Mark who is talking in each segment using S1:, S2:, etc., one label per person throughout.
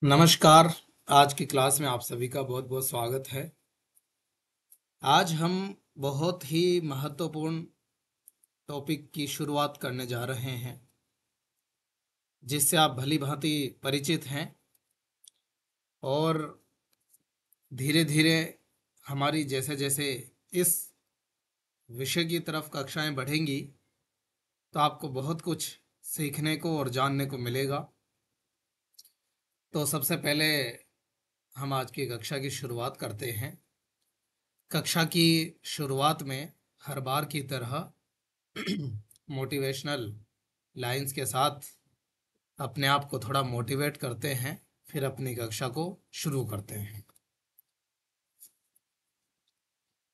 S1: नमस्कार। आज की क्लास में आप सभी का बहुत बहुत स्वागत है। आज हम बहुत ही महत्वपूर्ण टॉपिक की शुरुआत करने जा रहे हैं, जिससे आप भली भांति परिचित हैं। और धीरे धीरे हमारी जैसे जैसे इस विषय की तरफ कक्षाएं बढ़ेंगी, तो आपको बहुत कुछ सीखने को और जानने को मिलेगा। तो सबसे पहले हम आज की कक्षा की शुरुआत करते हैं। कक्षा की शुरुआत में हर बार की तरह मोटिवेशनल लाइंस के साथ अपने आप को थोड़ा मोटिवेट करते हैं, फिर अपनी कक्षा को शुरू करते हैं।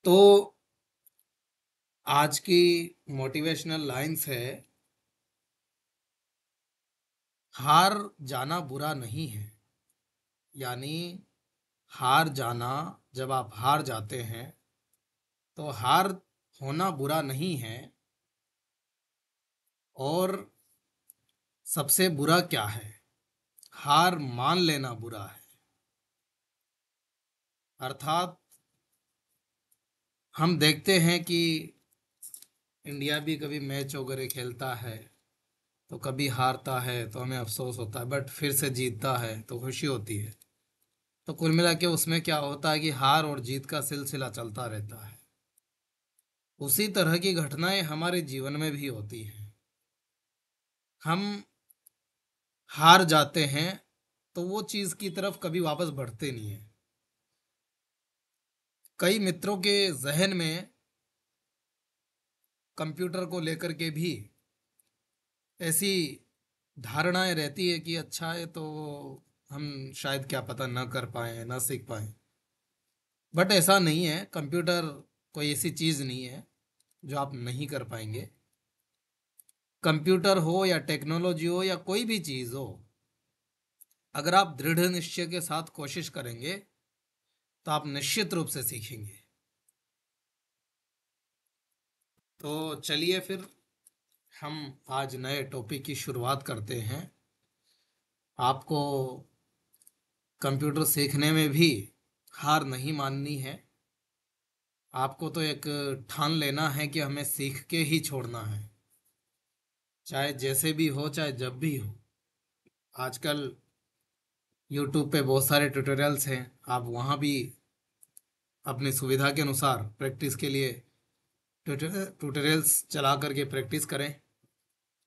S1: तो आज की मोटिवेशनल लाइंस है, हार जाना बुरा नहीं है। यानी हार जाना, जब आप हार जाते हैं तो हार होना बुरा नहीं है। और सबसे बुरा क्या है? हार मान लेना बुरा है। अर्थात हम देखते हैं कि इंडिया भी कभी मैच वगैरह खेलता है तो कभी हारता है तो हमें अफसोस होता है, बट फिर से जीतता है तो खुशी होती है। तो कुल मिला के उसमें क्या होता है कि हार और जीत का सिलसिला चलता रहता है। उसी तरह की घटनाएं हमारे जीवन में भी होती हैं। हम हार जाते हैं तो वो चीज़ की तरफ कभी वापस बढ़ते नहीं है। कई मित्रों के जहन में कंप्यूटर को लेकर के भी ऐसी धारणाएं रहती है कि अच्छा है तो हम शायद क्या पता ना कर पाए ना सीख पाए। बट ऐसा नहीं है। कंप्यूटर कोई ऐसी चीज़ नहीं है जो आप नहीं कर पाएंगे। कंप्यूटर हो या टेक्नोलॉजी हो या कोई भी चीज़ हो, अगर आप दृढ़ निश्चय के साथ कोशिश करेंगे तो आप निश्चित रूप से सीखेंगे। तो चलिए फिर हम आज नए टॉपिक की शुरुआत करते हैं। आपको कंप्यूटर सीखने में भी हार नहीं माननी है। आपको तो एक ठान लेना है कि हमें सीख के ही छोड़ना है, चाहे जैसे भी हो, चाहे जब भी हो। आजकल यूट्यूब पे बहुत सारे ट्यूटोरियल्स हैं, आप वहाँ भी अपनी सुविधा के अनुसार प्रैक्टिस के लिए ट्यूटोरियल्स चला करके प्रैक्टिस करें,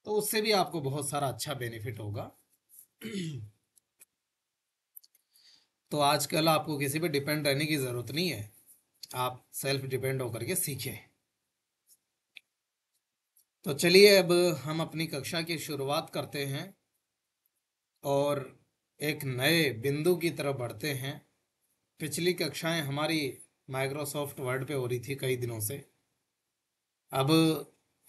S1: तो उससे भी आपको बहुत सारा अच्छा बेनिफिट होगा। तो आजकल आपको किसी पे डिपेंड रहने की ज़रूरत नहीं है। आप सेल्फ डिपेंड होकर के सीखें। तो चलिए अब हम अपनी कक्षा की शुरुआत करते हैं और एक नए बिंदु की तरफ बढ़ते हैं। पिछली कक्षाएं हमारी माइक्रोसॉफ्ट वर्ड पे हो रही थी कई दिनों से। अब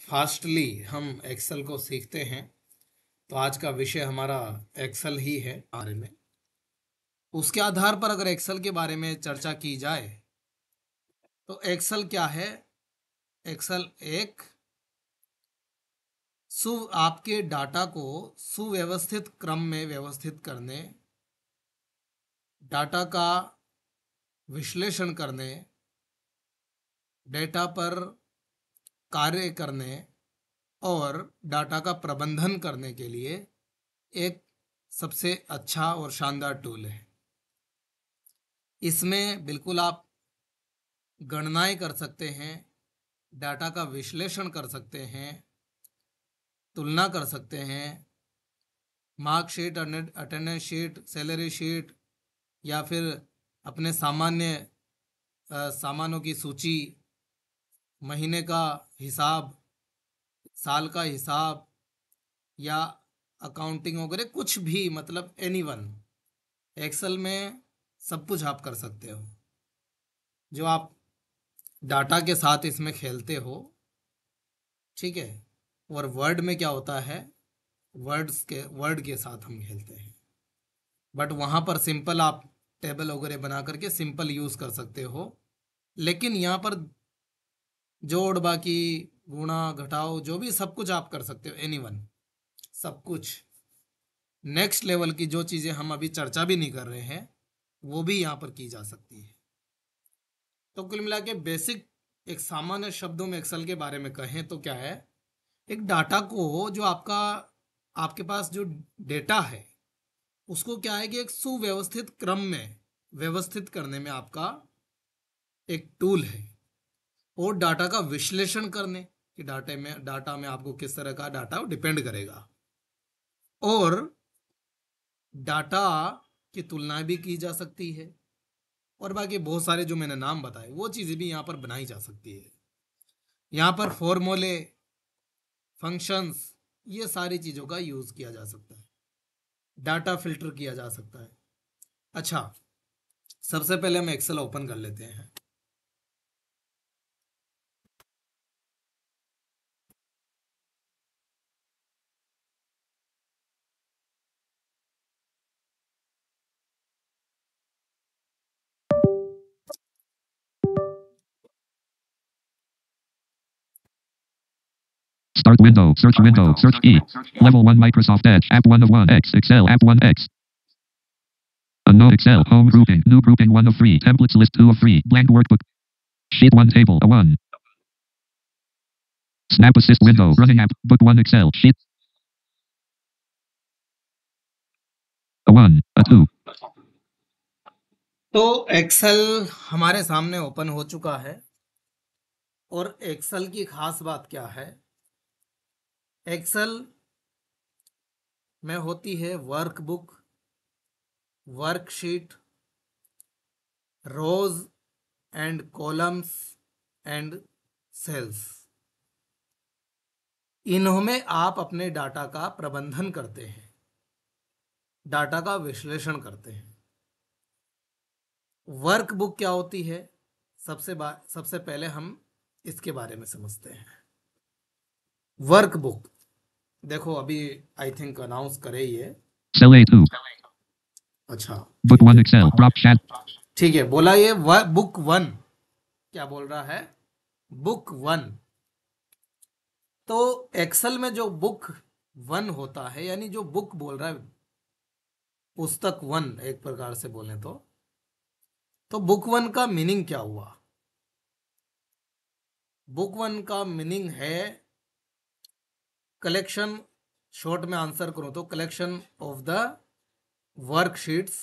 S1: फास्टली हम एक्सेल को सीखते हैं। तो आज का विषय हमारा एक्सेल ही है बारे में। उसके आधार पर अगर एक्सेल के बारे में चर्चा की जाए तो एक्सेल क्या है? एक्सेल एक आपके डाटा को सुव्यवस्थित क्रम में व्यवस्थित करने, डाटा का विश्लेषण करने, डेटा पर कार्य करने और डाटा का प्रबंधन करने के लिए एक सबसे अच्छा और शानदार टूल है। इसमें बिल्कुल आप गणनाएं कर सकते हैं, डाटा का विश्लेषण कर सकते हैं, तुलना कर सकते हैं, marksheet, attendance sheet, salary sheet, या फिर अपने सामान्य सामानों की सूची, महीने का हिसाब, साल का हिसाब, या अकाउंटिंग वगैरह कुछ भी, मतलब एनीवन। एक्सेल में सब कुछ आप कर सकते हो। जो आप डाटा के साथ इसमें खेलते हो, ठीक है। और वर्ड में क्या होता है, वर्ड के साथ हम खेलते हैं। बट वहाँ पर सिंपल आप टेबल वगैरह बना करके सिंपल यूज़ कर सकते हो। लेकिन यहाँ पर जोड़, बाकी, गुणा, घटाओ, जो भी सब कुछ आप कर सकते हो, एनीवन, सब कुछ। नेक्स्ट लेवल की जो चीज़ें हम अभी चर्चा भी नहीं कर रहे हैं वो भी यहाँ पर की जा सकती है। तो कुल मिला के बेसिक एक सामान्य शब्दों में एक्सेल के बारे में कहें तो क्या है, एक डाटा को जो आपके पास जो डेटा है उसको क्या है कि एक सुव्यवस्थित क्रम में व्यवस्थित करने में आपका एक टूल है, और डाटा का विश्लेषण करने कि डाटा में आपको किस तरह का डाटा डिपेंड करेगा, और डाटा की तुलना भी की जा सकती है, और बाकी बहुत सारे जो मैंने नाम बताए वो चीज़ें भी यहाँ पर बनाई जा सकती है। यहाँ पर फॉर्मूले, फंक्शंस, ये सारी चीज़ों का यूज़ किया जा सकता है, डाटा फिल्टर किया जा सकता है। अच्छा, सबसे पहले हम एक्सेल ओपन कर लेते हैं।
S2: Start window, search E. Level 1 Microsoft Edge, App 1 of 1X, Excel, App 1X. Unknown Excel, home grouping, new grouping 1 of 3, templates list 2 of 3, blank workbook. Sheet 1 table, a 1. Snap assist window, running app, book 1 Excel, sheet. A 1, a 2.
S1: तो Excel हमारे सामने open हो चुका है, और Excel की खास बात क्या है, एक्सेल में होती है workbook, worksheet, rows and columns and cells. इनमें आप अपने डाटा का प्रबंधन करते हैं, डाटा का विश्लेषण करते हैं। वर्कबुक क्या होती है, सबसे पहले हम इसके बारे में समझते हैं। वर्कबुक देखो अभी आई थिंक अनाउंस करे ही है।
S2: Cell A2.
S1: अच्छा,
S2: Book 1 Excel, prop chat.
S1: ठीक है, बोला ये बुक 1, क्या बोल रहा है, बुक 1। तो एक्सेल में जो बुक 1 होता है, यानी जो बुक बोल रहा है, पुस्तक 1 एक प्रकार से बोले तो बुक 1 का मीनिंग क्या हुआ? बुक 1 का मीनिंग है कलेक्शन, शॉर्ट में आंसर करूं तो कलेक्शन ऑफ द वर्कशीट्स,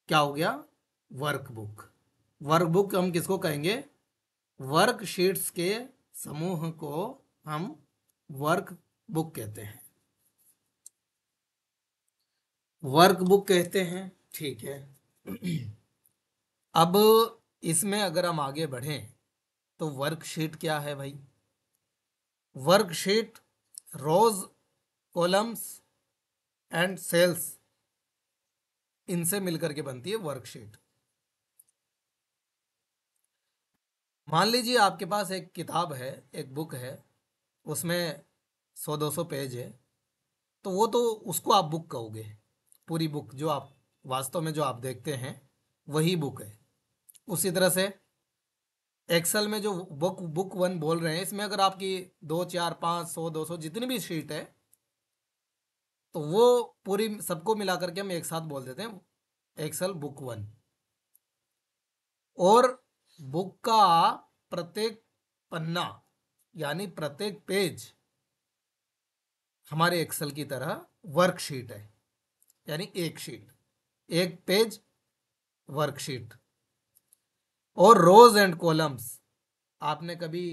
S1: क्या हो गया, वर्कबुक। वर्कबुक हम किसको कहेंगे, वर्कशीट्स के समूह को हम वर्कबुक कहते हैं, वर्कबुक कहते हैं। ठीक है, अब इसमें अगर हम आगे बढ़ें तो वर्कशीट क्या है भाई, worksheet rows, columns and cells, इनसे मिलकर के बनती है वर्कशीट। मान लीजिए आपके पास एक किताब है, एक बुक है, उसमें 100-200 पेज है, तो वो तो उसको आप बुक कहोगे, पूरी बुक जो आप वास्तव में जो आप देखते हैं वही बुक है। उसी तरह से एक्सेल में जो बुक 1 बोल रहे हैं, इसमें अगर आपकी 2, 4, 5, 100, 200 जितनी भी शीट है, तो वो पूरी सबको मिला करके हम एक साथ बोल देते हैं एक्सेल बुक 1। और बुक का प्रत्येक पन्ना यानी प्रत्येक पेज हमारे एक्सेल की तरह वर्कशीट है, यानी एक शीट, एक पेज वर्कशीट। और रोज एंड कॉलम्स आपने कभी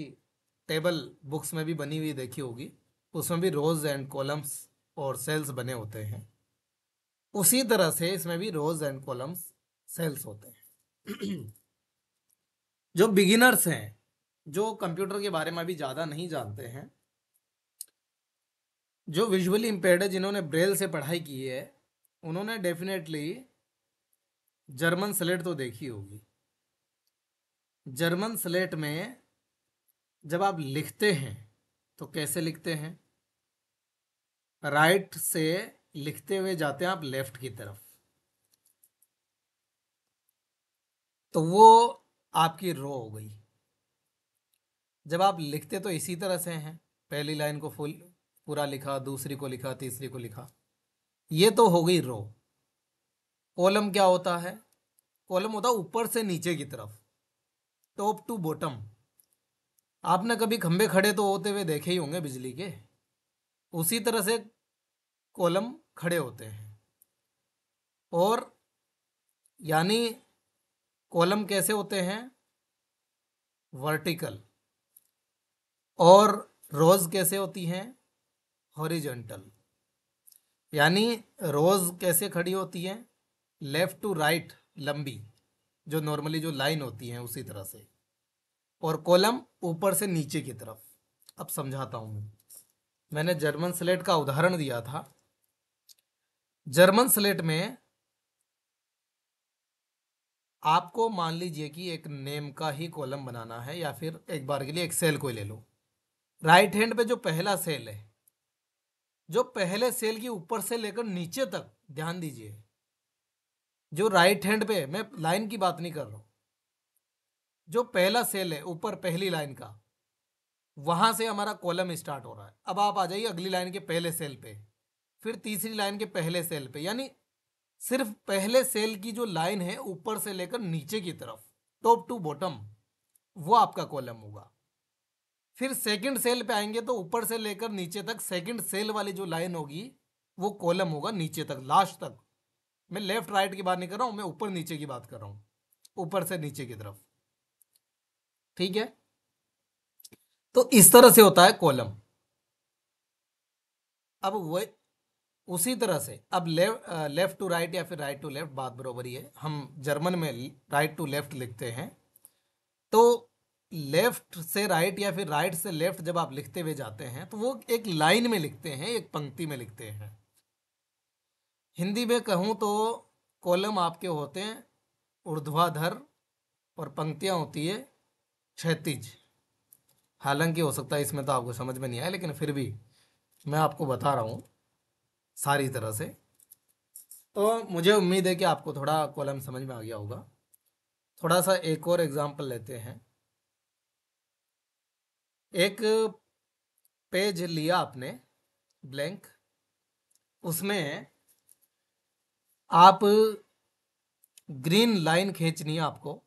S1: टेबल बुक्स में भी बनी हुई देखी होगी, उसमें भी रोज एंड कॉलम्स और सेल्स बने होते हैं। उसी तरह से इसमें भी रोज एंड कॉलम्स सेल्स होते हैं। जो बिगिनर्स हैं, जो कंप्यूटर के बारे में अभी ज़्यादा नहीं जानते हैं, जो विजुअली इम्पेयर्ड है, जिन्होंने ब्रेल से पढ़ाई की है, उन्होंने डेफिनेटली जर्मन स्लेट तो देखी होगी। जर्मन स्लेट में जब आप लिखते हैं तो कैसे लिखते हैं, राइट से लिखते हुए जाते हैं आप लेफ्ट की तरफ, तो वो आपकी रो हो गई। जब आप लिखते तो इसी तरह से हैं, पहली लाइन को फुल पूरा लिखा, दूसरी को लिखा, तीसरी को लिखा। ये तो हो गई रो। कॉलम क्या होता है? कॉलम होता है ऊपर से नीचे की तरफ, टॉप टू बॉटम। आपने कभी खंबे खड़े तो होते हुए देखे ही होंगे बिजली के, उसी तरह से कॉलम खड़े होते हैं। और यानी कॉलम कैसे होते हैं? वर्टिकल। और रोज कैसे होती हैं? हॉरिजॉन्टल। यानी रोज कैसे खड़ी होती हैं? लेफ्ट टू राइट, लंबी, जो नॉर्मली जो लाइन होती है उसी तरह से। और कॉलम ऊपर से नीचे की तरफ। अब समझाता हूं मैं। मैंने जर्मन स्लेट का उदाहरण दिया था। जर्मन स्लेट में आपको मान लीजिए कि एक नेम का ही कॉलम बनाना है, या फिर एक बार के लिए एक सेल कोई ले लो। राइट हैंड पे जो पहला सेल है, जो पहले सेल की ऊपर से लेकर नीचे तक, ध्यान दीजिए, जो राइट हैंड पे, मैं लाइन की बात नहीं कर रहा हूं, जो पहला सेल है ऊपर पहली लाइन का, वहां से हमारा कॉलम स्टार्ट हो रहा है। अब आप आ जाइए अगली लाइन के पहले सेल पे, फिर तीसरी लाइन के पहले सेल पे। यानी सिर्फ पहले सेल की जो लाइन है ऊपर से लेकर नीचे की तरफ, टॉप टू बॉटम, वो आपका कॉलम होगा। फिर सेकंड सेल पे आएंगे तो ऊपर से लेकर नीचे तक सेकंड सेल वाली जो लाइन होगी वो कॉलम होगा, नीचे तक, लास्ट तक। मैं लेफ्ट राइट की बात नहीं कर रहा हूं, मैं ऊपर नीचे की बात कर रहा हूं, ऊपर से नीचे की तरफ। ठीक है, तो इस तरह से होता है कॉलम। अब वो उसी तरह से अब लेफ्ट टू राइट या फिर राइट टू लेफ्ट, बात बराबर ही है। हम जर्मन में राइट टू लेफ्ट लिखते हैं। तो लेफ्ट से राइट या फिर राइट से लेफ्ट जब आप लिखते हुए जाते हैं तो वो एक लाइन में लिखते हैं, एक पंक्ति में लिखते हैं। हिंदी में कहूँ तो कॉलम आपके होते हैं ऊर्ध्वाधर और पंक्तियाँ होती है क्षैतिज। हालांकि हो सकता है इसमें तो आपको समझ में नहीं आया, लेकिन फिर भी मैं आपको बता रहा हूँ सारी तरह से। तो मुझे उम्मीद है कि आपको थोड़ा कॉलम समझ में आ गया होगा। थोड़ा सा एक और एग्जांपल लेते हैं। एक पेज लिया आपने ब्लैंक, उसमें आप ग्रीन लाइन खींचनी है आपको,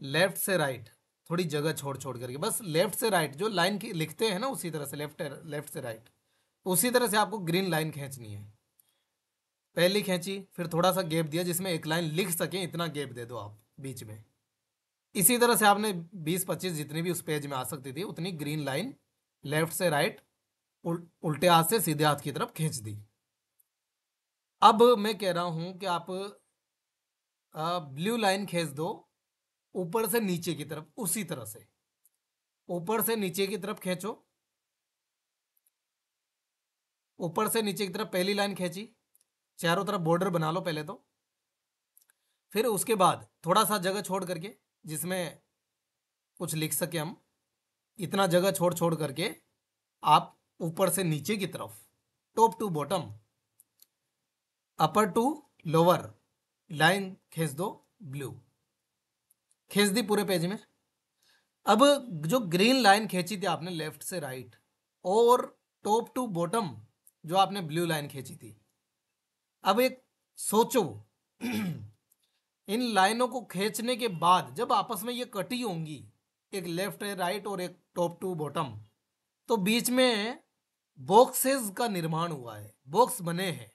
S1: लेफ्ट से राइट, थोड़ी जगह छोड़ छोड़ करके, बस लेफ्ट से राइट जो लाइन की लिखते हैं ना उसी तरह से, लेफ्ट से राइट, उसी तरह से आपको ग्रीन लाइन खींचनी है। पहली खींची, फिर थोड़ा सा गैप दिया जिसमें एक लाइन लिख सके, इतना गैप दे दो आप बीच में। इसी तरह से आपने 20-25 जितनी भी उस पेज में आ सकती थी उतनी ग्रीन लाइन लेफ्ट से राइट, उल्टे हाथ से सीधे हाथ की तरफ खींच दी। अब मैं कह रहा हूं कि आप ब्लू लाइन खींच दो ऊपर से नीचे की तरफ, उसी तरह से ऊपर से नीचे की तरफ खींचो। ऊपर से नीचे की तरफ पहली लाइन खींची, चारों तरफ बॉर्डर बना लो पहले तो। फिर उसके बाद थोड़ा सा जगह छोड़ करके जिसमें कुछ लिख सके हम, इतना जगह छोड़ छोड़ करके आप ऊपर से नीचे की तरफ, top to bottom, upper to lower line खींच दो, ब्लू खींच दी पूरे पेज में। अब जो ग्रीन लाइन खींची थी आपने लेफ्ट से राइट, और टॉप टू बॉटम जो आपने ब्लू लाइन खींची थी, अब एक सोचो इन लाइनों को खींचने के बाद जब आपस में ये कटी होंगी, एक लेफ्ट है राइट और एक टॉप टू बॉटम, तो बीच में बॉक्सेस का निर्माण हुआ है, बॉक्स बने हैं।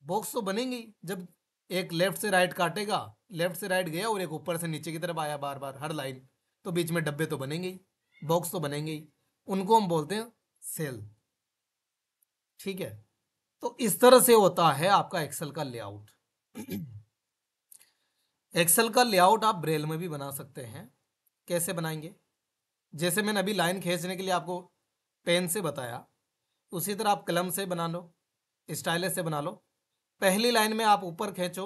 S1: बॉक्स तो बनेंगे ही, जब एक लेफ्ट से राइट काटेगा, लेफ्ट से राइट गया और एक ऊपर से नीचे की तरफ आया बार बार हर लाइन, तो बीच में डब्बे तो बनेंगे ही, बॉक्स तो बनेंगे ही। उनको हम बोलते हैं सेल। ठीक है, तो इस तरह से होता है आपका एक्सेल का लेआउट। एक्सेल का लेआउट आप ब्रेल में भी बना सकते हैं। कैसे बनाएंगे? जैसे मैंने अभी लाइन खींचने के लिए आपको पेन से बताया, उसी तरह आप कलम से बना लो, स्टाइलस से बना लो। पहली लाइन में आप ऊपर खींचो,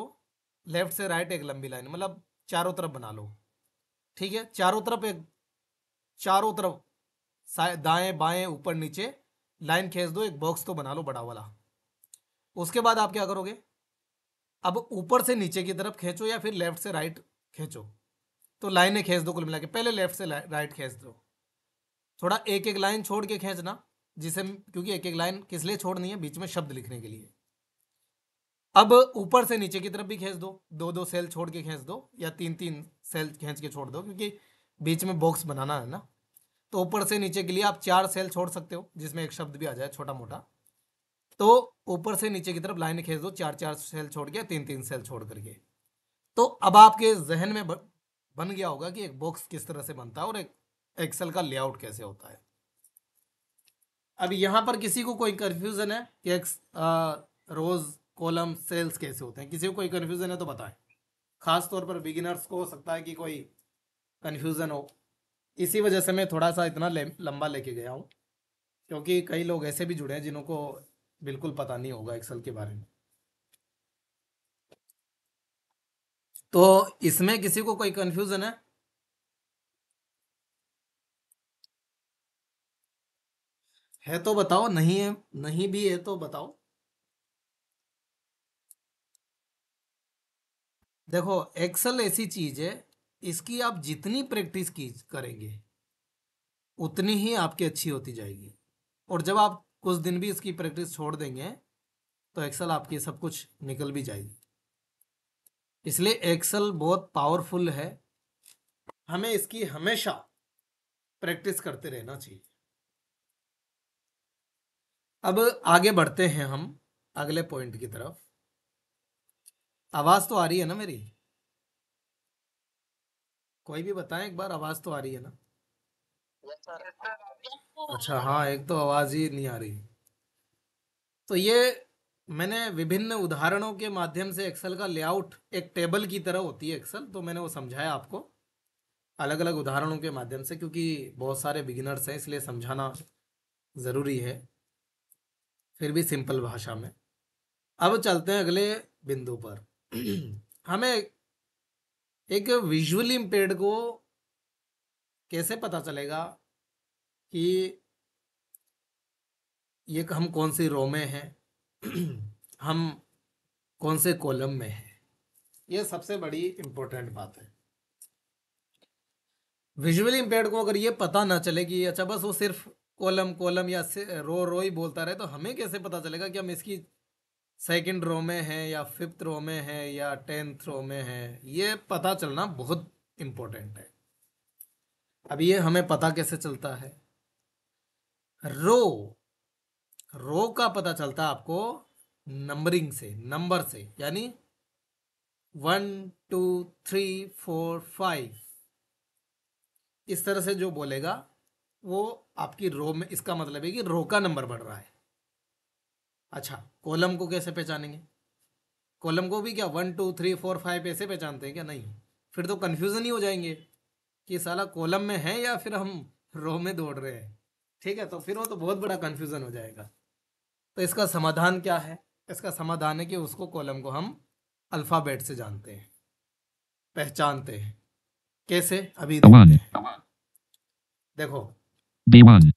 S1: लेफ्ट से राइट एक लंबी लाइन, मतलब चारों तरफ बना लो। ठीक है, चारों तरफ एक, चारों तरफ दाएं बाएं ऊपर नीचे लाइन खींच दो, एक बॉक्स तो बना लो बड़ा वाला। उसके बाद आप क्या करोगे? अब ऊपर से नीचे की तरफ खींचो या फिर लेफ्ट से राइट खींचो, तो लाइनें खींच दो कुल मिला के। पहले लेफ्ट से राइट खींच दो, थोड़ा एक एक लाइन छोड़ के खींचना, जिसे, क्योंकि एक एक लाइन किस लिए छोड़नी है, बीच में शब्द लिखने के लिए। अब ऊपर से नीचे की तरफ भी खींच दो, दो दो सेल छोड़ के खींच दो, या तीन तीन सेल खींच के छोड़ दो, क्योंकि बीच में बॉक्स बनाना है ना। तो ऊपर से नीचे के लिए आप 4 सेल छोड़ सकते हो, जिसमें एक शब्द भी आ जाए छोटा मोटा। तो ऊपर से नीचे की तरफ लाइन खींच दो, 4 4 सेल छोड़ के, 3 3 सेल छोड़ करके। तो अब आपके जहन में बन गया होगा कि एक बॉक्स किस तरह से बनता है और एक एक्सेल का लेआउट कैसे होता है। अब यहाँ पर किसी को कोई कंफ्यूजन है कि रोज कॉलम सेल्स कैसे होते हैं? किसी को कोई कंफ्यूजन है तो बताएं। खास तौर पर बिगिनर्स को हो सकता है कि कोई कंफ्यूजन हो, इसी वजह से मैं थोड़ा सा इतना लंबा लेके गया हूँ, क्योंकि कई लोग ऐसे भी जुड़े हैं जिनको बिल्कुल पता नहीं होगा एक्सेल के बारे में। तो इसमें किसी को कोई कंफ्यूजन है तो बताओ, नहीं है, नहीं भी है तो बताओ। देखो, एक्सेल ऐसी चीज है, इसकी आप जितनी प्रैक्टिस की करेंगे उतनी ही आपकी अच्छी होती जाएगी। और जब आप कुछ दिन भी इसकी प्रैक्टिस छोड़ देंगे तो एक्सेल आपकी सब कुछ निकल भी जाएगी। इसलिए एक्सेल बहुत पावरफुल है, हमें इसकी हमेशा प्रैक्टिस करते रहना चाहिए। अब आगे बढ़ते हैं हम अगले पॉइंट की तरफ। आवाज तो आ रही है ना मेरी? कोई भी बताएं एक बार, आवाज तो आ रही है ना? अच्छा, हाँ, एक तो आवाज ही नहीं आ रही। तो ये मैंने विभिन्न उदाहरणों के माध्यम से एक्सेल का लेआउट एक टेबल की तरह होती है एक्सेल, तो मैंने वो समझाया आपको अलग अलग उदाहरणों के माध्यम से, क्योंकि बहुत सारे बिगिनर्स हैं इसलिए समझाना ज़रूरी है, फिर भी सिंपल भाषा में। अब चलते हैं अगले बिंदु पर। हमें एक विजुअली इम्पेयर्ड को कैसे पता चलेगा कि ये हम कौन सी रो में हैं, हम कौन से कॉलम में हैं? ये सबसे बड़ी इंपॉर्टेंट बात है। विजुअली इम्पेयर्ड को अगर ये पता ना चले कि अच्छा बस वो सिर्फ कॉलम कॉलम या रो रो ही बोलता रहे, तो हमें कैसे पता चलेगा कि हम इसकी सेकंड रो में हैं या फिफ्थ रो में हैं या 10th रो में हैं? ये पता चलना बहुत इम्पोर्टेंट है। अब ये हमें पता कैसे चलता है? रो रो का पता चलता है आपको नंबरिंग से, नंबर से, यानी 1 2 3 4 5 इस तरह से जो बोलेगा वो आपकी रो में, इसका मतलब है कि रो का नंबर बढ़ रहा है। अच्छा, कॉलम को कैसे पहचानेंगे? कॉलम को भी क्या 1 2 3 4 5 ऐसे पहचानते हैं क्या? नहीं, फिर तो कन्फ्यूजन ही हो जाएंगे कि साला कॉलम में है या फिर हम रो में दौड़ रहे हैं। ठीक है, तो फिर वो तो बहुत बड़ा कन्फ्यूजन हो जाएगा। तो इसका समाधान क्या है? इसका समाधान है कि उसको कॉलम को हम अल्फ़ाबेट से जानते हैं, पहचानते हैं। कैसे? अभी देखते
S2: A1,
S1: हैं। देखो
S2: B1,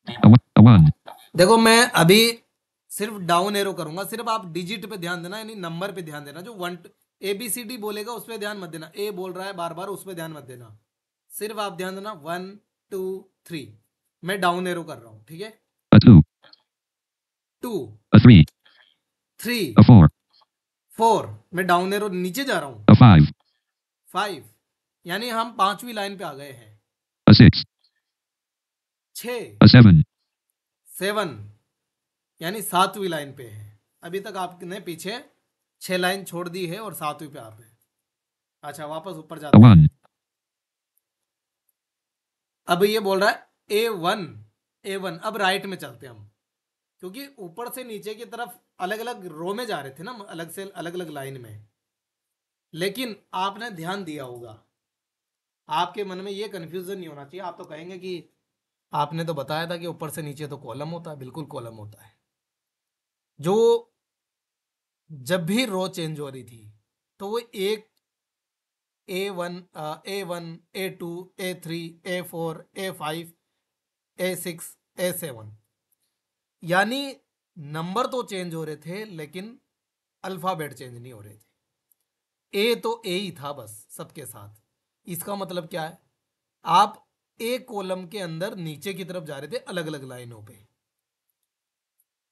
S2: A1,
S1: देखो, मैं अभी सिर्फ डाउन एरो करूंगा, सिर्फ आप डिजिट पे ध्यान देना, यानी नंबर पे ध्यान देना। जो ABCD बोलेगा उस पर ध्यान मत देना, ए बोल रहा है बार बार उस पर ध्यान मत देना, सिर्फ आप ध्यान देना 1 2 3। मैं डाउन एरो कर रहा हूँ, ठीक है?
S2: A2,
S1: 2
S2: A3,
S1: 3
S2: A4,
S1: 4, मैं डाउन एरो नीचे जा रहा हूँ,
S2: A5,
S1: 5, यानी हम 5वीं लाइन पे आ गए हैं।
S2: A6,
S1: 6
S2: A7,
S1: 7, यानी 7वीं लाइन पे है। अभी तक आपने पीछे 6 लाइन छोड़ दी है और 7वीं पे आप हैं। अच्छा, वापस ऊपर जाते
S2: A1,
S1: हैं। अब ये बोल रहा है A1, A1। अब राइट में चलते हैं हम, क्योंकि ऊपर से नीचे की तरफ अलग अलग रो में जा रहे थे ना, अलग से अलग अलग लाइन में। लेकिन आपने ध्यान दिया होगा, आपके मन में ये कंफ्यूजन नहीं होना चाहिए। आप तो कहेंगे कि आपने तो बताया था कि ऊपर से नीचे तो कॉलम होता है। बिल्कुल कॉलम होता है। जो जब भी रो चेंज हो रही थी तो वो एक A1, A1, A2, A3, A4, A5, A6, A7, यानी नंबर तो चेंज हो रहे थे लेकिन अल्फाबेट चेंज नहीं हो रहे थे। ए तो ए ही था बस सबके साथ। इसका मतलब क्या है? आप एक कॉलम के अंदर नीचे की तरफ जा रहे थे अलग अलग लाइनों पे,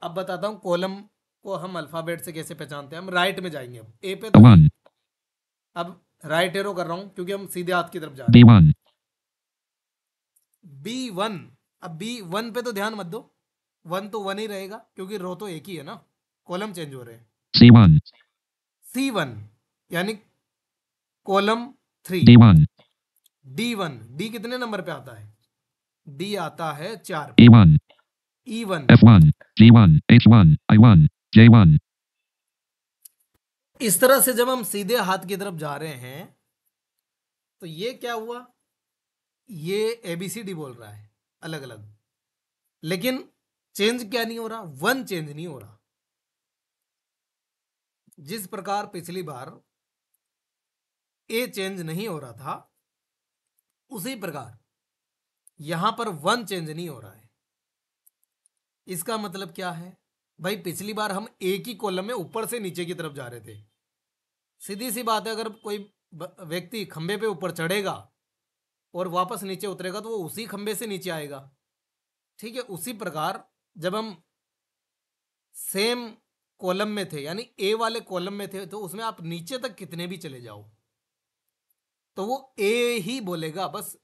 S1: अब बताता हूँ कॉलम को हम अल्फाबेट से कैसे पहचानते हैं। हम राइट में जाएंगे, अब ए पे तो
S2: A1,
S1: अब राइट एरो कर रहा हूँ क्योंकि हम सीधे हाथ की तरफ जा रहे हैं।
S2: B1,
S1: B1, अब B1 पे तो ध्यान मत दो, 1 तो 1 ही रहेगा क्योंकि रो तो एक ही है ना, कॉलम चेंज हो रहे हैं।
S2: C1,
S1: C1 यानी कॉलम 3।
S2: D1,
S1: D1, D कितने नंबर पे आता है? D आता है 4 पे।
S2: E1,
S1: E1,
S2: F1, G1, H1, I1, J1,
S1: इस तरह से जब हम सीधे हाथ की तरफ जा रहे हैं तो ये क्या हुआ, ये ABCD बोल रहा है अलग अलग, लेकिन चेंज क्या नहीं हो रहा, 1 चेंज नहीं हो रहा। जिस प्रकार पिछली बार ए चेंज नहीं हो रहा था उसी प्रकार यहां पर 1 चेंज नहीं हो रहा है। इसका मतलब क्या है भाई, पिछली बार हम एक ही कॉलम में ऊपर से नीचे की तरफ जा रहे थे। सीधी सी बात है, अगर कोई व्यक्ति खंबे पे ऊपर चढ़ेगा और वापस नीचे उतरेगा तो वो उसी खंबे से नीचे आएगा। ठीक है, उसी प्रकार जब हम सेम कॉलम में थे यानी ए वाले कॉलम में थे तो उसमें आप नीचे तक कितने भी चले जाओ तो वो ए ही बोलेगा बस।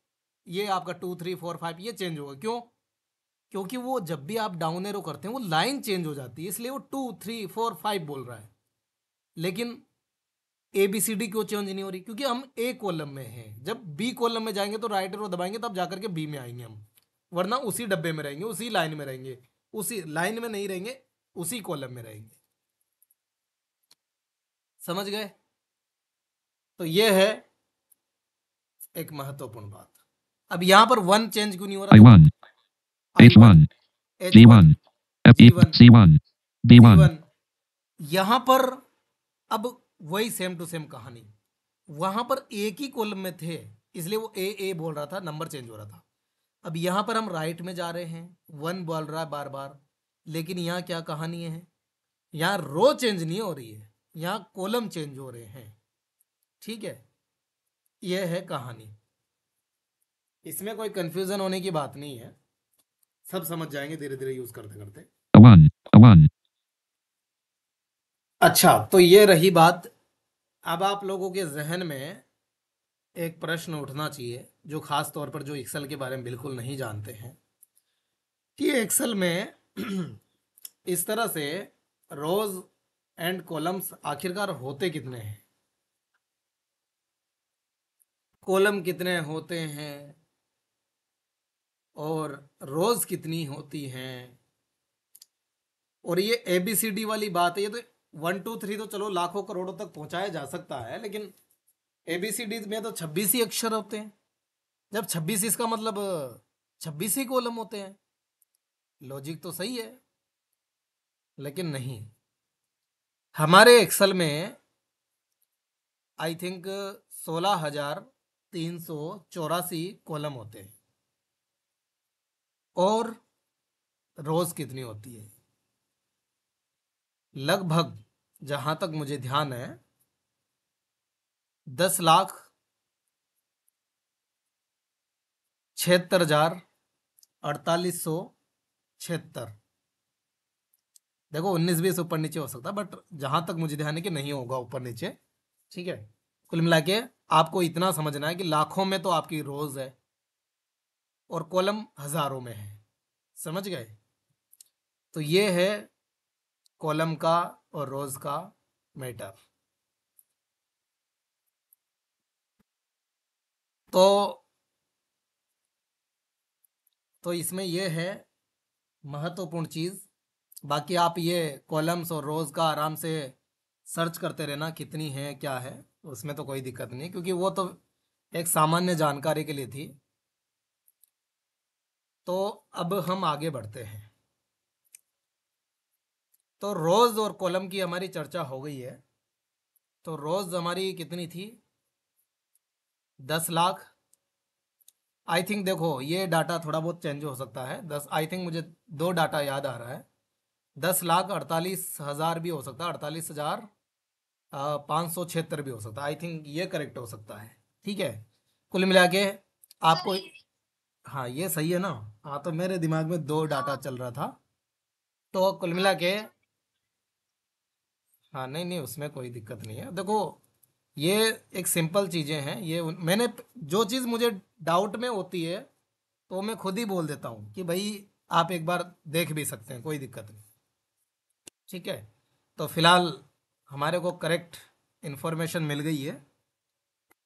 S1: ये आपका 2 3 4 5 ये चेंज होगा, क्यों? क्योंकि वो जब भी आप डाउन एरो करते हैं वो लाइन चेंज हो जाती है, इसलिए वो 2 3 4 5 बोल रहा है। लेकिन ABCD क्यों चेंज नहीं हो रही? क्योंकि हम ए कॉलम में हैं। जब बी कॉलम में जाएंगे तो राइट एरो दबाएंगे तब जाकर के बी में आएंगे हम, वरना उसी डब्बे में रहेंगे, उसी लाइन में रहेंगे। उसी लाइन में नहीं रहेंगे, उसी कॉलम में रहेंगे। समझ गए? तो ये है एक महत्वपूर्ण बात। अब यहां पर 1 चेंज क्यों नहीं हो रहा?
S2: I1, H1,
S1: H1,
S2: G1, F1,
S1: G1,
S2: C1, B1,
S1: C1, यहां पर अब वही सेम टू सेम कहानी। वहां पर एक ही कॉलम में थे इसलिए वो ए बोल रहा था, नंबर चेंज हो रहा था। अब यहां पर हम राइट में जा रहे हैं, 1 बोल रहा है बार बार, लेकिन यहाँ क्या कहानी है, यहाँ रो चेंज नहीं हो रही है, यहाँ कॉलम चेंज हो रहे हैं। ठीक है, यह है कहानी। इसमें कोई कंफ्यूजन होने की बात नहीं है, सब समझ जाएंगे धीरे धीरे यूज करते करते।
S2: A1, A1,
S1: अच्छा, तो ये रही बात। अब आप लोगों के जहन में एक प्रश्न उठना चाहिए, जो खास तौर पर जो एक्सेल के बारे में बिल्कुल नहीं जानते हैं, कि एक्सेल में इस तरह से रोज एंड कॉलम्स आखिरकार होते कितने हैं, कॉलम कितने होते हैं और रोज कितनी होती हैं। और ये ABCD वाली बात है, ये तो 1 2 3 तो चलो लाखों करोड़ों तक पहुंचाया जा सकता है, लेकिन ABCD में तो 26 ही अक्षर होते हैं। जब 26 इसका मतलब 26 ही कॉलम होते हैं। लॉजिक तो सही है, लेकिन नहीं। हमारे एक्सेल में आई थिंक 16,384 कॉलम होते हैं और रोज कितनी होती है? लगभग, जहां तक मुझे ध्यान है, 10,76,4876। देखो 19-20 ऊपर नीचे हो सकता है, बट जहां तक मुझे ध्यान है कि नहीं होगा ऊपर नीचे। ठीक है, कुल मिला के आपको इतना समझना है कि लाखों में तो आपकी रोज है और कॉलम हजारों में है। समझ गए? तो ये है कॉलम का और रोज का मैटर। तो इसमें ये है महत्वपूर्ण चीज। बाकी आप ये कॉलम्स और रोज का आराम से सर्च करते रहना कितनी है क्या है, उसमें तो कोई दिक्कत नहीं, क्योंकि वो तो एक सामान्य जानकारी के लिए थी। तो अब हम आगे बढ़ते हैं। तो रोज और कॉलम की हमारी चर्चा हो गई है। तो रोज हमारी कितनी थी? 10 लाख। आई थिंक देखो ये डाटा थोड़ा बहुत चेंज हो सकता है। 10, आई थिंक मुझे 2 डाटा याद आ रहा है। 10,48,000 भी हो सकता है, 48,576 भी हो सकता है। आई थिंक ये करेक्ट हो सकता है। ठीक है, कुल मिला के आपको, हाँ ये सही है ना? हाँ, तो मेरे दिमाग में 2 डाटा चल रहा था, तो कुल मिला के, हाँ नहीं नहीं, उसमें कोई दिक्कत नहीं है। देखो, ये एक सिंपल चीज़ें हैं। ये मैंने जो चीज़ मुझे डाउट में होती है तो मैं खुद ही बोल देता हूँ कि भाई आप एक बार देख भी सकते हैं, कोई दिक्कत नहीं। ठीक है, तो फिलहाल हमारे को करेक्ट इन्फॉर्मेशन मिल गई है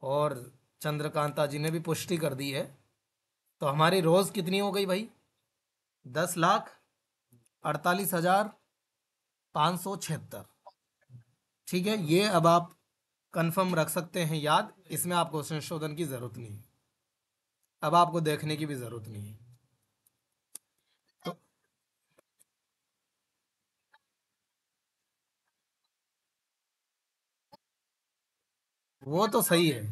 S1: और चंद्रकांता जी ने भी पुष्टि कर दी है। तो हमारी रोज़ कितनी हो गई भाई? 10,48,576। ठीक है, ये अब आप कंफर्म रख सकते हैं याद, इसमें आपको संशोधन की ज़रूरत नहीं है, अब आपको देखने की भी ज़रूरत नहीं है। तो वो तो सही है,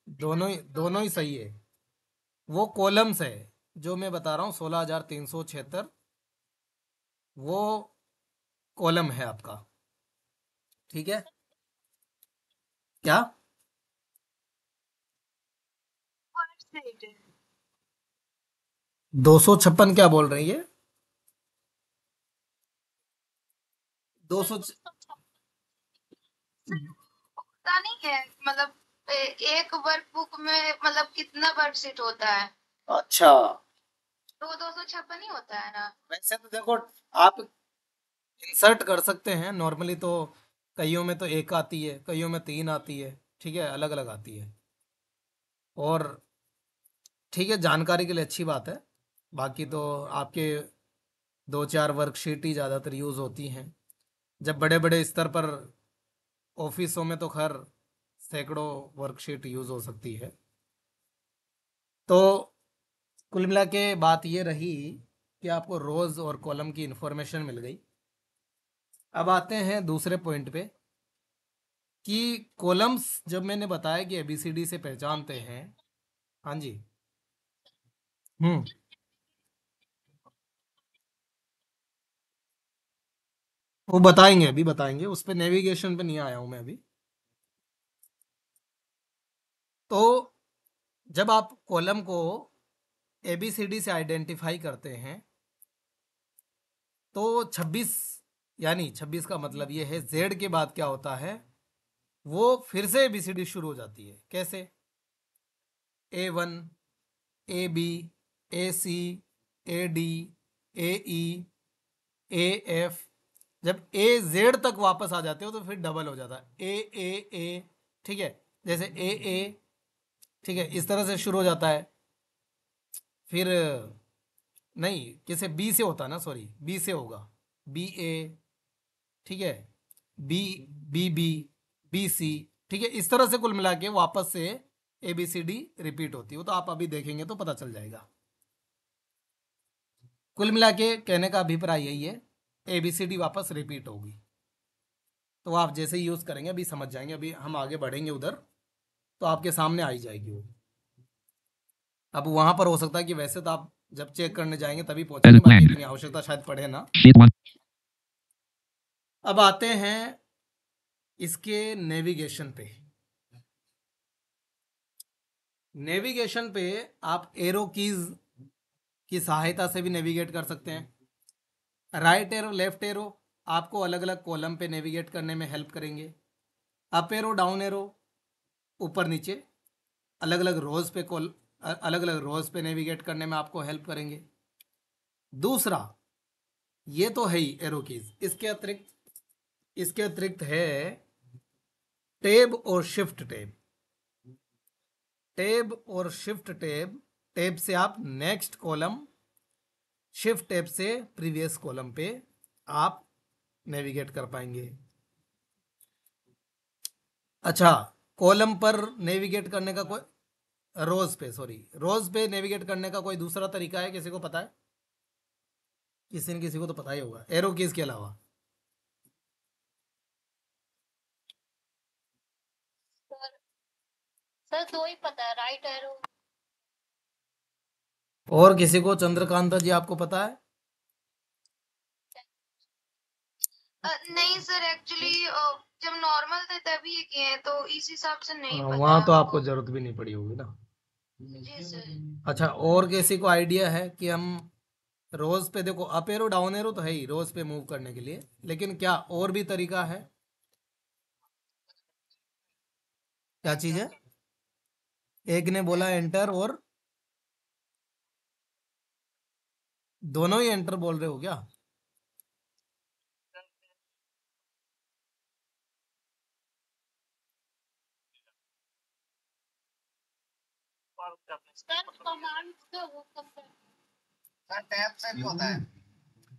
S1: दोनों ही सही है। वो कॉलम्स है जो मैं बता रहा हूँ, 16,376 वो कॉलम है आपका। ठीक है, क्या? 256 क्या बोल रही है? 200?
S3: पता नहीं है, मतलब एक वर्कबुक में मतलब कितना वर्कशीट होता है?
S1: अच्छा,
S3: 256 ही होता है ना?
S1: वैसे तो देखो, आप इंसर्ट कर सकते हैं नॉर्मली, तो कईयों में तो एक आती है, कईयों में 3 आती है। ठीक है, अलग अलग आती है। और ठीक है, जानकारी के लिए अच्छी बात है। बाकी तो आपके 2-4 वर्कशीट ही ज़्यादातर यूज़ होती हैं। जब बड़े बड़े स्तर पर ऑफिसों में तो खैर सैकड़ों वर्कशीट यूज़ हो सकती है। तो कुल मिला के बात ये रही कि आपको रोज़ और कॉलम की इंफॉर्मेशन मिल गई। अब आते हैं दूसरे पॉइंट पे कि कॉलम्स जब मैंने बताया कि एबीसीडी से पहचानते हैं। हाँ जी। हम्म। वो बताएंगे, अभी बताएंगे, उस पे नेविगेशन पे नहीं आया हूं मैं अभी। तो जब आप कॉलम को एबीसीडी से आइडेंटिफाई करते हैं तो 26, यानी 26 का मतलब ये है जेड के बाद क्या होता है, वो फिर से एबीसीडी शुरू हो जाती है। कैसे? A1, AB, AC, AD, AE, AF। जब AZ तक वापस आ जाते हो तो फिर डबल हो जाता है, AAA। ठीक है, जैसे AA। ठीक है, इस तरह से शुरू हो जाता है। फिर नहीं, किसे बी से होता है ना, सॉरी, बी से होगा, BA। ठीक है, बी, BB, BC। ठीक है, इस तरह से कुल मिला के वापस से ABCD रिपीट होती है। वो तो आप अभी देखेंगे तो पता चल जाएगा। कुल मिला के कहने का अभिप्राय यही है, ABCD वापस रिपीट होगी। तो आप जैसे ही यूज़ करेंगे अभी समझ जाएंगे, अभी हम आगे बढ़ेंगे उधर तो आपके सामने आ ही जाएगी वो। अब वहां पर हो सकता है कि वैसे तो आप जब चेक करने जाएंगे तभी पहुंचेंगे,
S2: Edit
S1: बाकी
S2: blank.
S1: इतनी आवश्यकता शायद पड़े ना।
S2: Sheet 1.
S1: अब आते हैं इसके नेविगेशन पे। नेविगेशन पे आप एरो कीज की सहायता से भी नेविगेट कर सकते हैं। राइट एरो, लेफ्ट एरो आपको अलग अलग कॉलम पे नेविगेट करने में हेल्प करेंगे। अप एरो, डाउन एरो, ऊपर नीचे अलग अलग रोज पे अलग अलग रोज पे नेविगेट करने में आपको हेल्प करेंगे। दूसरा, ये तो है ही एरो कीज, इसके अतिरिक्त है टैब और शिफ्ट टैब। टैब और शिफ्ट टैब, टैब से आप नेक्स्ट कॉलम, शिफ्ट टैब से प्रीवियस कॉलम पे आप नेविगेट कर पाएंगे। अच्छा, कॉलम पर नेविगेट करने का कोई, रोज पे नेविगेट करने का कोई दूसरा तरीका है? किसी को पता है? किसी न किसी को तो पता ही होगा एरो कीज के अलावा।
S3: सर सर दो ही पता है, राइट एरो।
S1: और किसी को? चंद्रकांता जी आपको पता है?
S3: नहीं सर, एक्चुअली जब नॉर्मल थे तभी ये किए हैं, तो इस हिसाब से नहीं पता
S1: वहां
S3: है
S1: तो आपको
S3: हमको।
S1: जरूरत भी नहीं पड़ी होगी ना।
S3: जी सर।
S1: अच्छा, और किसी को आइडिया है कि हम रोज पे देखो, अप एरो डाउन एरो तो है ही रोज पे मूव करने के लिए, लेकिन क्या और भी तरीका है? क्या चीज है? एक ने बोला एंटर, और दोनों ही एंटर बोल रहे हो क्या?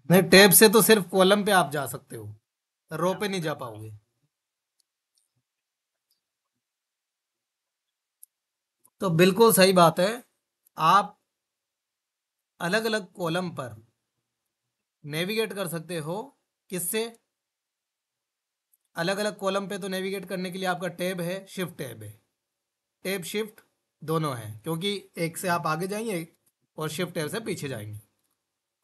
S1: नहीं, टैब से तो सिर्फ कॉलम पे आप जा सकते हो, रो पे नहीं जा पाओगे। तो बिल्कुल सही बात है, आप अलग अलग कॉलम पर नेविगेट कर सकते हो। किससे? अलग अलग कॉलम पे तो नेविगेट करने के लिए आपका टैब है, शिफ्ट टैब है। टैब शिफ्ट दोनों है, क्योंकि एक से आप आगे जाएंगे और शिफ्ट टैब से पीछे जाएंगे।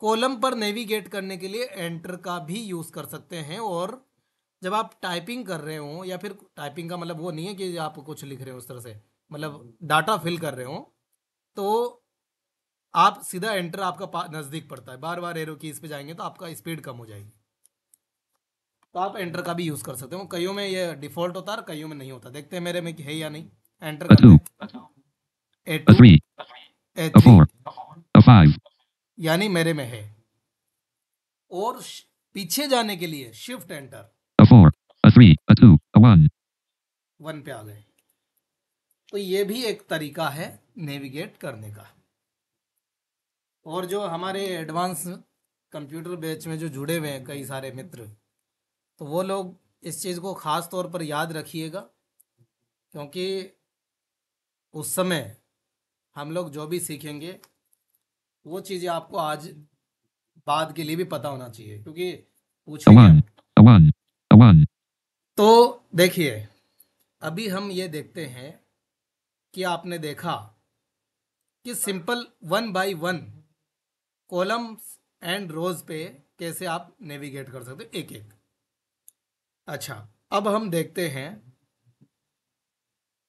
S1: कॉलम पर नेविगेट करने के लिए एंटर का भी यूज़ कर सकते हैं। और जब आप टाइपिंग कर रहे हो, या फिर टाइपिंग का मतलब वो नहीं है कि आप कुछ लिख रहे हो उस तरह से, मतलब डाटा फिल कर रहे हो, तो आप सीधा एंटर आपका नज़दीक पड़ता है। बार बार एरो कीज पे जाएंगे तो आपका स्पीड कम हो जाएगी। तो आप एंटर का भी यूज़ कर सकते हो। कईयों में ये डिफ़ॉल्ट होता है, कईयों में नहीं होता। देखते हैं मेरे में कि है या नहीं। एंटर
S2: A
S1: करते
S2: 2,
S1: हैं,
S2: a
S1: A2,
S2: 3, a
S1: A3,
S2: 4, a 5,
S1: यानी मेरे में है। और पीछे जाने के लिए shift enter,
S2: a 4, a 3, a 2, a 1.
S1: 1 पे आ गए। तो ये भी एक तरीका है नेविगेट करने का। और जो हमारे एडवांस कंप्यूटर बैच में जो जुड़े हुए हैं कई सारे मित्र, तो वो लोग इस चीज़ को ख़ास तौर पर याद रखिएगा, क्योंकि उस समय हम लोग जो भी सीखेंगे वो चीज़ें आपको आज बाद के लिए भी पता होना चाहिए, क्योंकि
S2: A
S1: पूछेंगे
S2: 1, a 1, a 1.
S1: तो देखिए, अभी हम ये देखते हैं कि आपने देखा कि सिंपल 1 बाय 1 कॉलम्स एंड रोज पे कैसे आप नेविगेट कर सकते हो एक एक। अच्छा, अब हम देखते हैं,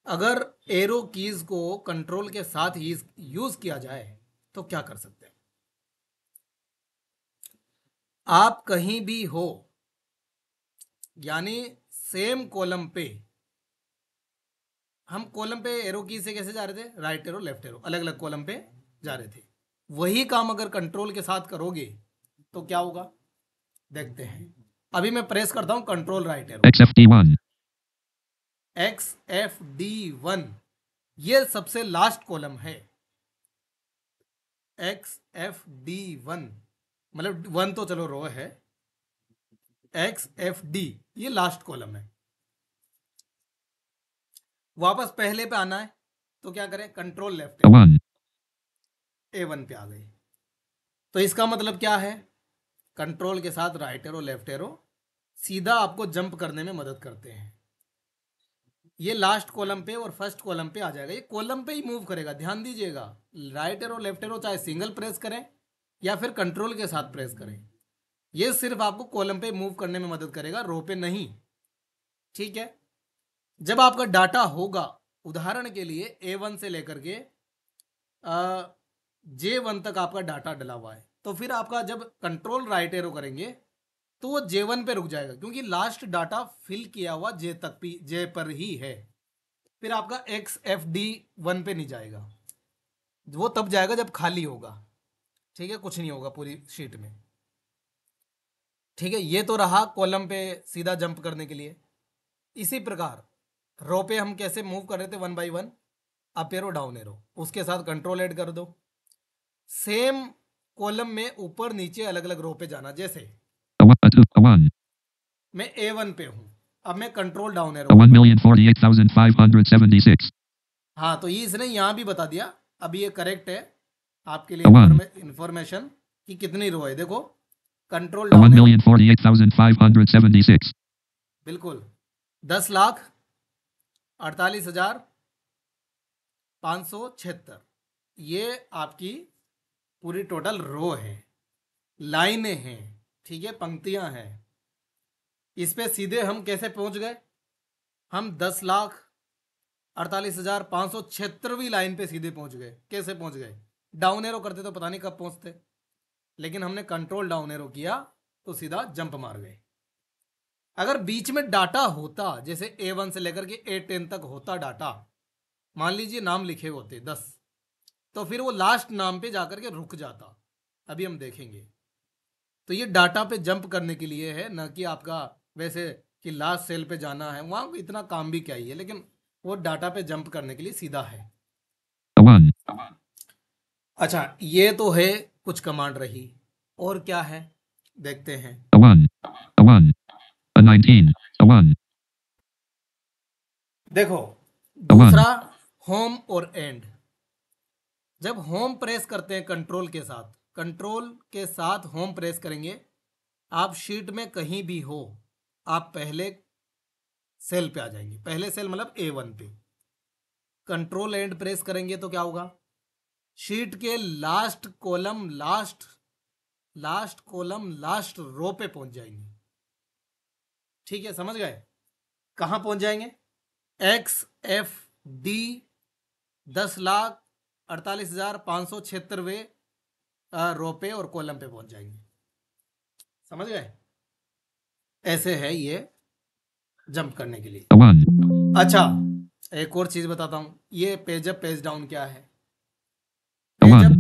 S1: अगर एरो कीज को कंट्रोल के साथ ही यूज किया जाए तो क्या कर सकते हैं? आप कहीं भी हो, यानी सेम कॉलम पे, हम कॉलम पे एरो की से कैसे जा रहे थे, राइट एरो लेफ्ट एरो, अलग अलग कॉलम पे जा रहे थे। वही काम अगर कंट्रोल के साथ करोगे तो क्या होगा, देखते हैं। अभी मैं प्रेस करता हूं control right arrow,
S2: XFD1,
S1: XFD1, ये सबसे लास्ट कॉलम है। XFD1 मतलब 1 तो चलो रो है, XFD ये लास्ट कॉलम है। वापस पहले पे आना है तो क्या करें, control left
S2: a
S1: arrow,
S2: 1,
S1: A1 पे आ गए। तो इसका मतलब क्या है, कंट्रोल के साथ राइट एरो लेफ्ट एरो सीधा आपको जंप करने में मदद करते हैं। ये लास्ट कॉलम पे और फर्स्ट कॉलम पे आ जाएगा, ये कॉलम पे ही मूव करेगा, ध्यान दीजिएगा। राइट एरो लेफ्ट एरो चाहे सिंगल प्रेस करें या फिर कंट्रोल के साथ प्रेस करें, ये सिर्फ आपको कॉलम पे मूव करने में मदद करेगा, रो पे नहीं। ठीक है, जब आपका डाटा होगा, उदाहरण के लिए A1 से लेकर के J1 तक आपका डाटा डला हुआ है, तो फिर आपका जब कंट्रोल राइट एरो करेंगे तो वो J1 पे रुक जाएगा, क्योंकि लास्ट डाटा फिल किया हुआ J तक भी J पर ही है। फिर आपका XFD1 पे नहीं जाएगा, वो तब जाएगा जब खाली होगा। ठीक है, कुछ नहीं होगा पूरी शीट में। ठीक है, ये तो रहा कॉलम पे सीधा जंप करने के लिए। इसी प्रकार रो पे हम कैसे मूव कर रहे थे 1 by 1, up arrow down arrow, उसके साथ कंट्रोल ऐड कर दो। सेम कॉलम में ऊपर नीचे अलग अलग रो पे जाना, जैसे
S2: a 1, a 2, a 1,
S1: मैं A1 पे हूं, अब मैं कंट्रोल डाउन
S2: a
S1: एरो,
S2: 1,048,576,
S1: हाँ तो ये इसने यहाँ भी बता दिया। अब ये करेक्ट है आपके लिए
S2: a 1,
S1: इंफॉर्मेशन कि कितनी रो है। देखो कंट्रोल
S2: a
S1: डाउन एरो,
S2: 1,048,576,
S1: बिल्कुल 10,48,576, ये आपकी पूरी टोटल रो है, लाइनें हैं, ठीक है, पंक्तियां हैं। इस पे सीधे हम कैसे पहुंच गए, हम 10,48,576वीं लाइन पे सीधे पहुंच गए। कैसे पहुंच गए, डाउन एरो करते तो पता नहीं कब पहुंचते, लेकिन हमने कंट्रोल डाउन एरो किया तो सीधा जंप मार गए। अगर बीच में डाटा होता, जैसे A1 से लेकर के A10 तक होता डाटा, मान लीजिए नाम लिखे होते 10, तो फिर वो लास्ट नाम पे जाकर के रुक जाता। अभी हम देखेंगे। तो ये डाटा पे जंप करने के लिए है, ना कि आपका वैसे कि लास्ट सेल पे जाना है, वहाँ इतना काम भी क्या ही है, लेकिन वो डाटा पे जंप करने के लिए सीधा है।
S2: A1,
S1: अच्छा, ये तो है कुछ कमांड रही, और क्या है देखते हैं।
S2: A1, A1, A19, A1,
S1: देखो, दूसरा होम और एंड। जब होम प्रेस करते हैं कंट्रोल के साथ होम प्रेस करेंगे, आप शीट में कहीं भी हो, आप पहले सेल पे आ जाएंगे। पहले सेल मतलब A1 पे। कंट्रोल एंड प्रेस करेंगे तो क्या होगा, शीट के लास्ट कॉलम लास्ट रो पे पहुंच जाएंगे। ठीक है, समझ गए? कहां पहुंच जाएंगे? XFD 10,48,576वें रो पे और कॉलम पे पहुंच जाएंगे। समझ गए? ऐसे है ये जंप करने के लिए।
S2: A1,
S1: अच्छा, एक और चीज बताता हूं। ये पेज अप पेज डाउन क्या है? पेज
S2: A1,
S1: अप,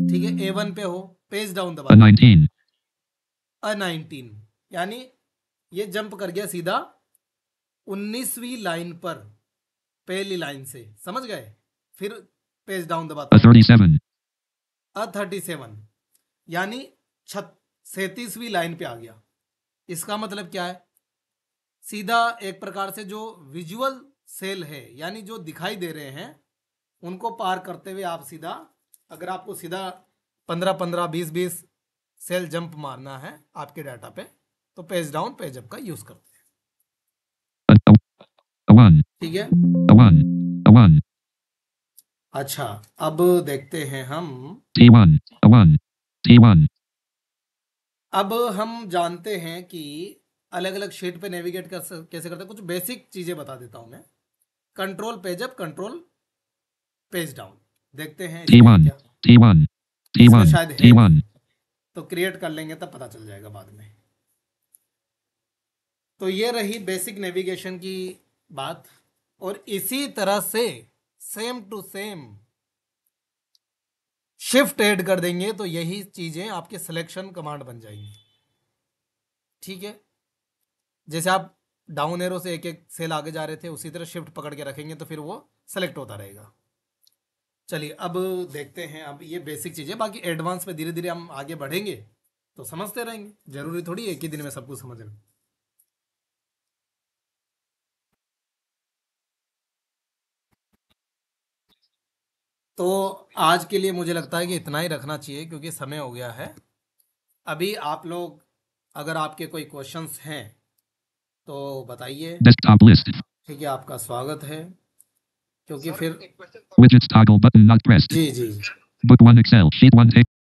S1: ठीक है, A1 पे हो, पेज डाउन दबा दो।
S2: A19,
S1: A19 यानी ये जंप कर गया सीधा 19वीं लाइन पर, पहली लाइन से। समझ गए? फिर पेज डाउन दबाता हूं,
S2: A37,
S1: A37 यानी 37वीं लाइन पे आ गया। इसका मतलब क्या है? सीधा एक प्रकार से जो विजुअल सेल है, यानी जो दिखाई दे रहे हैं, उनको पार करते हुए आप सीधा, अगर आपको सीधा 15-15, 20-20 सेल जंप मारना है आपके डाटा पे, तो पेज डाउन पेज अप का यूज करते हैं।
S2: A1,
S1: ठीक है।
S2: A1, A1,
S1: अच्छा, अब देखते हैं हम।
S2: T1, A1, T1,
S1: अब हम जानते हैं कि अलग अलग शीट पे नेविगेट कैसे करते हैं। कुछ बेसिक चीजें बता देता हूं मैं। Control page up, control page down, देखते हैं इसमें
S2: T1,
S1: क्या।
S2: T1,
S1: इसमें
S2: T1,
S1: शायद है
S2: T1,
S1: नहीं, तो क्रिएट कर लेंगे तब पता चल जाएगा बाद में। तो ये रही बेसिक नेविगेशन की बात, और इसी तरह से same to same shift add कर देंगे तो यही चीजें आपके सिलेक्शन कमांड बन जाएंगी। ठीक है, जैसे आप डाउन एरो से एक एक सेल आगे जा रहे थे, उसी तरह शिफ्ट पकड़ के रखेंगे तो फिर वो सेलेक्ट होता रहेगा। चलिए, अब देखते हैं। अब ये बेसिक चीजें, बाकी एडवांस में धीरे धीरे हम आगे बढ़ेंगे तो समझते रहेंगे। जरूरी थोड़ी एक ही दिन में सब कुछ समझ लें। तो आज के लिए मुझे लगता है कि इतना ही रखना चाहिए, क्योंकि समय हो गया है। अभी आप लोग, अगर आपके कोई क्वेश्चंस हैं तो बताइए।
S2: desktop list,
S1: ठीक है, आपका स्वागत है। क्योंकि फिर
S2: widgets toggle button not pressed,
S1: ji ji
S2: book 1 Excel, sheet 1 table.